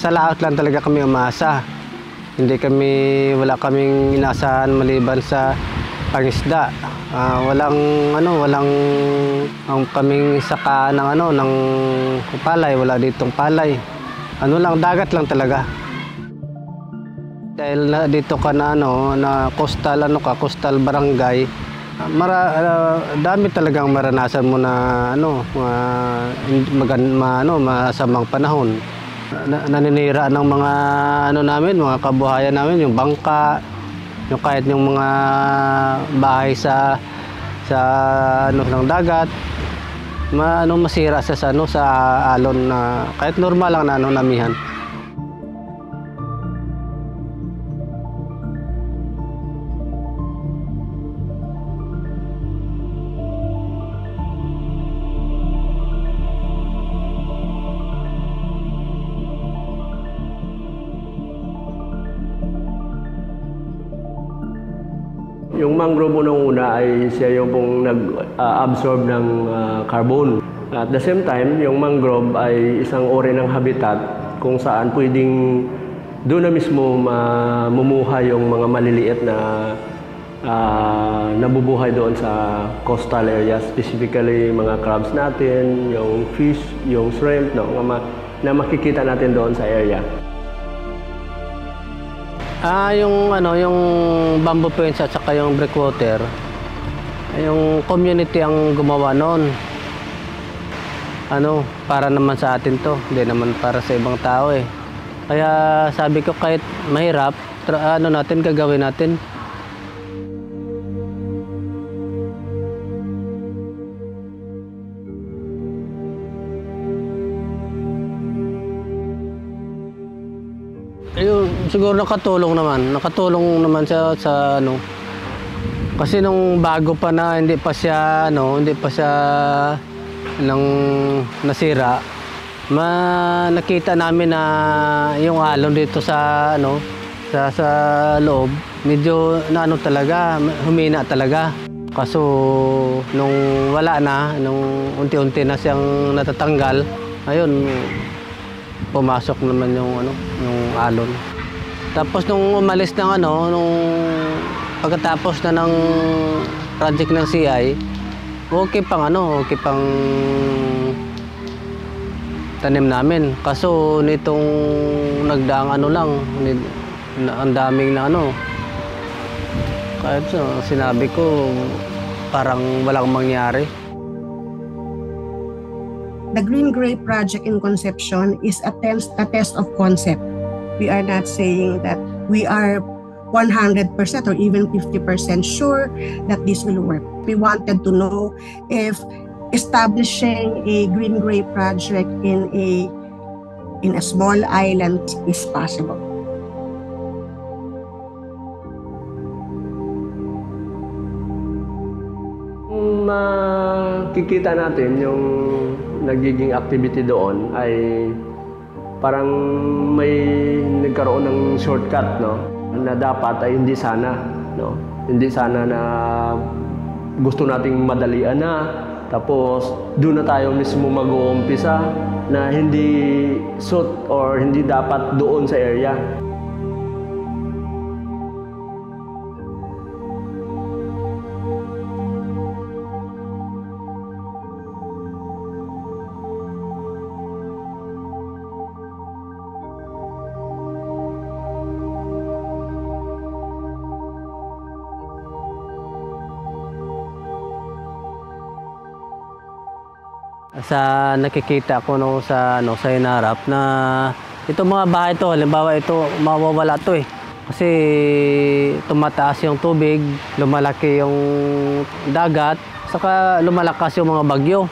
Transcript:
Sa laot lang talaga kami umasa. Wala kaming inaasahan maliban sa pangisda. Walang kaming saka ng palay, wala ditong palay. Dagat lang talaga. Dahil dito ka na coastal barangay, dami talagang maranasan mo na masamang panahon. Naninira ng mga mga kabuhayan namin, yung bangka, yung kahit yung mga bahay sa ng dagat, masira sa alon na kahit normal lang na namihan. Yung mangrove unang-una ay siya yung pong nag-absorb ng carbon. At the same time, yung mangrove ay isang uri ng habitat kung saan pwedeng doon na mismo mamumuhay yung mga maliliit na nabubuhay doon sa coastal area, specifically mga crabs natin, yung fish, yung shrimp, na makikita natin doon sa area. Yung bamboo pens at saka yung breakwater, yung community ang gumawa noon. Para naman sa atin to, hindi naman para sa ibang tao eh. Kaya sabi ko kahit mahirap, gagawin natin. Siguro nakatulong naman siya sa kasi nung bago pa na hindi pa siya nasira, nakita namin na yung alon dito sa loob medyo talaga humina talaga. Kaso nung wala na, nung unti-unti na siyang natatanggal, ayun, pumasok naman yung alon. Tapos nung umalis nung pagkatapos na ng project ng CI, okay pang tanim namin. Kaso nitong nagdaang ang daming kahit sinabi ko parang walang mangyari. The Green Gray project in conception is a test of concept. We are not saying that we are 100% or even 50% sure that this will work. We wanted to know if establishing a Green Gray project in a small island is possible. Makikita natin yung nagiging activity doon ay parang may nagkaroon ng shortcut, na dapat ay hindi sana na gusto nating madalian tapos doon na tayo mismo mag-uumpisa na hindi suit or hindi dapat doon sa area. Sa nakikita ko sa hinarap na itong mga bahay to, halimbawa ito mawawala to eh. Kasi tumataas yung tubig, lumalaki yung dagat, saka lumalakas yung mga bagyo.